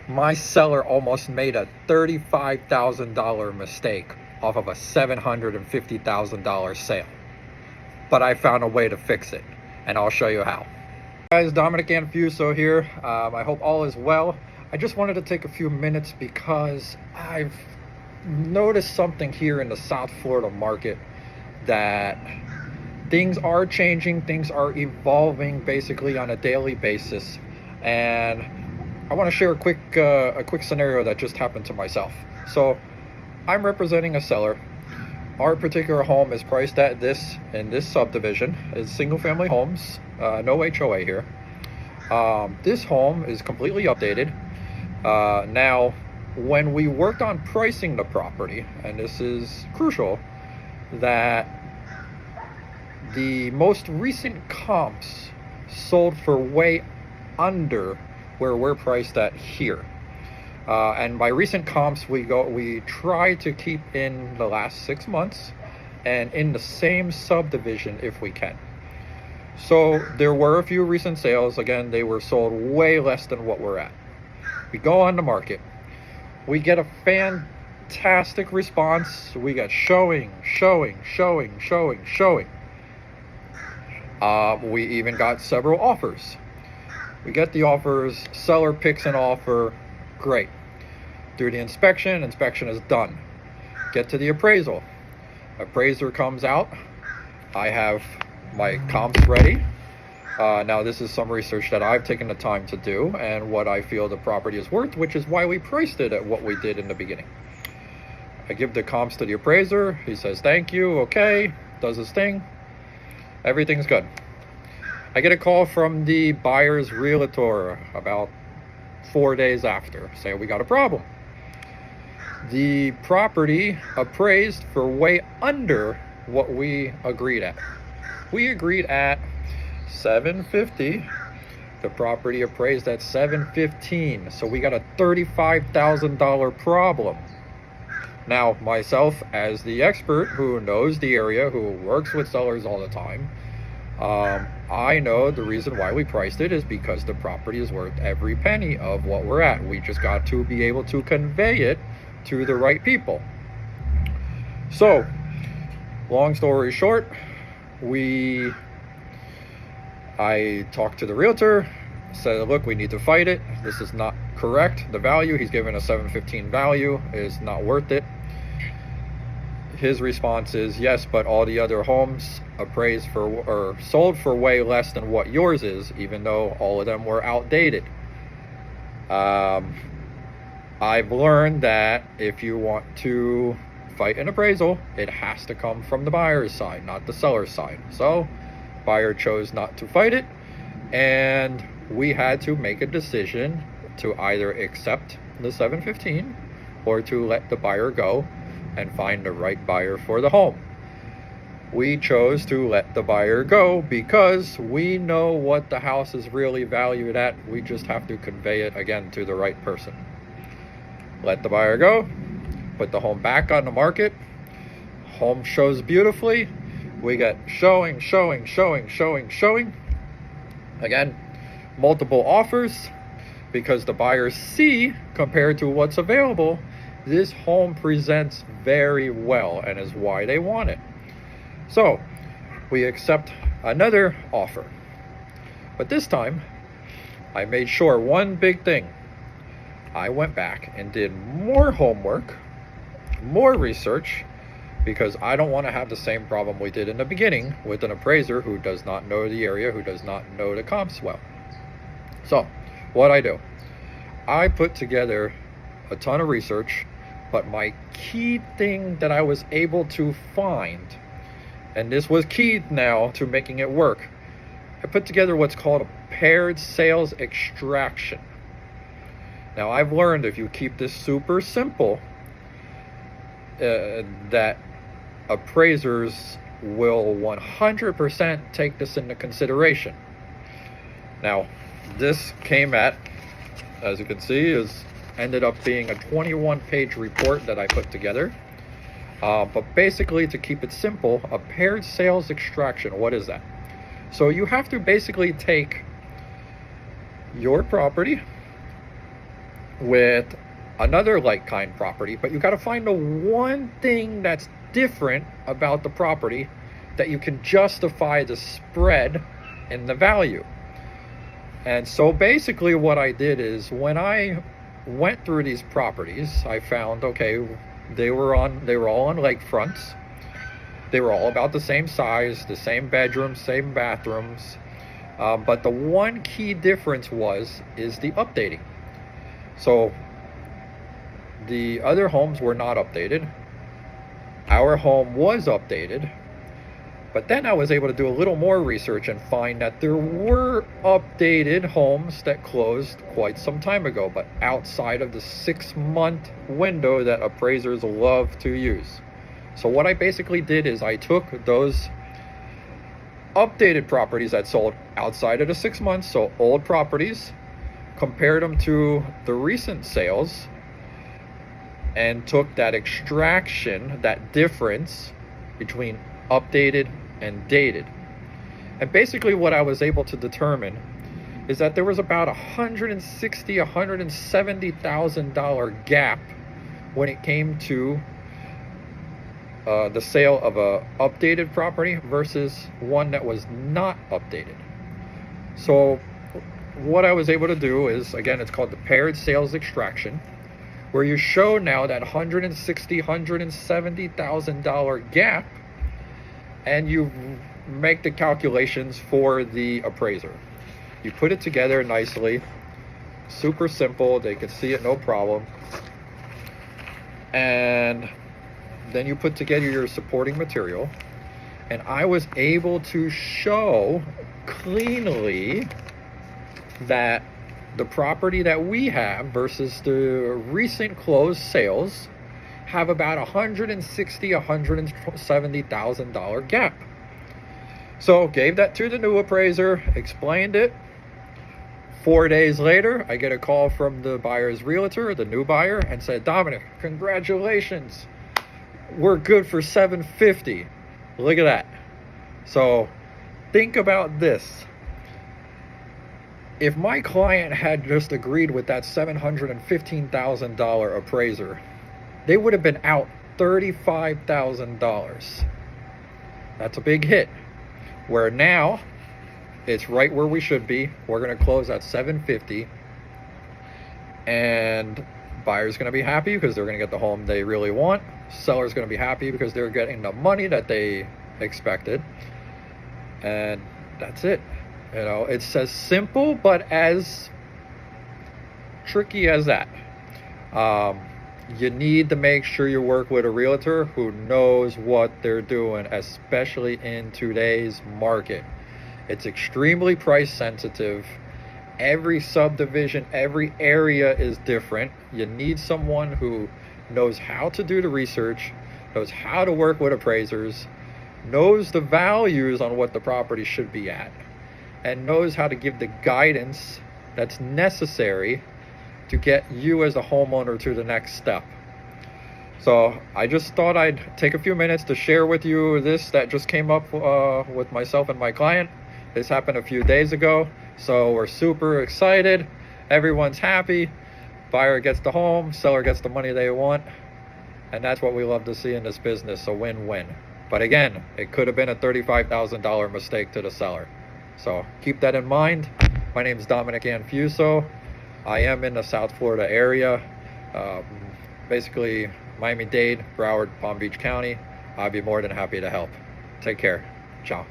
My seller almost made a $35,000 mistake off of a $750,000 sale. But I found a way to fix it, and I'll show you how. Guys, Dominic Anfuso here. I hope all is well. I just wanted to take a few minutes because I've noticed something here in the South Florida market, that things are changing, things are evolving basically on a daily basis, and I want to share a quick scenario that just happened to myself. So I'm representing a seller. Our particular home is priced at in this subdivision. It's single family homes, no HOA here. This home is completely updated. Now, when we worked on pricing the property, and this is crucial, that the most recent comps sold for way under where we're priced at here. And by recent comps, we try to keep in the last 6 months and in the same subdivision if we can. So there were a few recent sales. Again, they were sold way less than what we're at. We go on the market. We get a fantastic response. We got showing. We even got several offers. We get the offers, seller picks an offer, great. Do the inspection is done. Get to the appraisal. Appraiser comes out. I have my comps ready. Now this is some research that I've taken the time to do and what I feel the property is worth, which is why we priced it at what we did in the beginning. I give the comps to the appraiser. He says, thank you, okay, does his thing. Everything's good. I get a call from the buyer's realtor about 4 days after, saying we got a problem. The property appraised for way under what we agreed at. We agreed at $750. The property appraised at $715. So we got a $35,000 problem. Now, myself as the expert who knows the area, who works with sellers all the time, I know the reason why we priced it is because the property is worth every penny of what we're at. We just got to be able to convey it to the right people. So, long story short, I talked to the realtor, said, look, we need to fight it. This is not correct. The value he's given a $715 value is not worth it. His response is, yes, but all the other homes appraised for or sold for way less than what yours is, even though all of them were outdated. I've learned that if you want to fight an appraisal, it has to come from the buyer's side, not the seller's side. So buyer chose not to fight it, and we had to make a decision to either accept the $715 or to let the buyer go and find the right buyer for the home. We chose to let the buyer go because we know what the house is really valued at. We just have to convey it again to the right person. Let the buyer go, put the home back on the market. Home shows beautifully. We get showing. Again, multiple offers, because the buyers see, compared to what's available, this home presents very well and is why they want it. So we accept another offer. But this time, I made sure one big thing. I went back and did more homework, more research, because I don't want to have the same problem we did in the beginning with an appraiser who does not know the area, who does not know the comps well. So what I do, I put together a ton of research, but my key thing that I was able to find, and this was key now to making it work, I put together what's called a paired sales extraction. Now, I've learned if you keep this super simple, that appraisers will 100% take this into consideration. Now, this came at, as you can see, ended up being a 21-page report that I put together. But basically, to keep it simple, a paired sales extraction, what is that? So you have to basically take your property, with another like kind property, but you got to find the one thing that's different about the property that you can justify the spread in the value. And so basically what I did is, when I went through these properties, I found, okay, they were all on lakefronts. They were all about the same size, the same bedrooms, same bathrooms. But the one key difference is the updating. So the other homes were not updated. Our home was updated. But then I was able to do a little more research and find that there were updated homes that closed quite some time ago, but outside of the 6-month window that appraisers love to use. So what I basically did is I took those updated properties that sold outside of the 6 months, so old properties, compared them to the recent sales, and took that extraction, that difference between updated and dated. And basically what I was able to determine is that there was about $170,000 gap when it came to the sale of a updated property versus one that was not updated. So what I was able to do is, again, it's called the paired sales extraction, where you show now that $170,000 gap, and you make the calculations for the appraiser. You put it together nicely, super simple, they can see it no problem. And then you put together your supporting material, and I was able to show cleanly that the property that we have versus the recent closed sales have about $170,000 gap. So gave that to the new appraiser, explained it. 4 days later, I get a call from the buyer's realtor, the new buyer, and said, Dominic, congratulations. We're good for $750. Look at that. So think about this. If my client had just agreed with that $715,000 appraiser, they would have been out $35,000. That's a big hit. Where now, it's right where we should be. We're going to close at $750, and buyer's going to be happy because they're going to get the home they really want. Seller's going to be happy because they're getting the money that they expected. And that's it. You know, it's as simple but as tricky as that. You need to make sure you work with a realtor who knows what they're doing, especially in today's market. It's extremely price sensitive. Every subdivision, every area is different. You need someone who knows how to do the research, knows how to work with appraisers, knows the values on what the property should be at, and knows how to give the guidance that's necessary to get you as a homeowner to the next step. So I just thought I'd take a few minutes to share with you this that just came up with myself and my client. This happened a few days ago, so we're super excited. Everyone's happy. Buyer gets the home, seller gets the money they want, and that's what we love to see in this business, a win-win. But again, it could have been a $35,000 mistake to the seller. So keep that in mind. My name is Dominic Anfuso. I am in the South Florida area, basically Miami-Dade, Broward, Palm Beach County. I'd be more than happy to help. Take care. Ciao.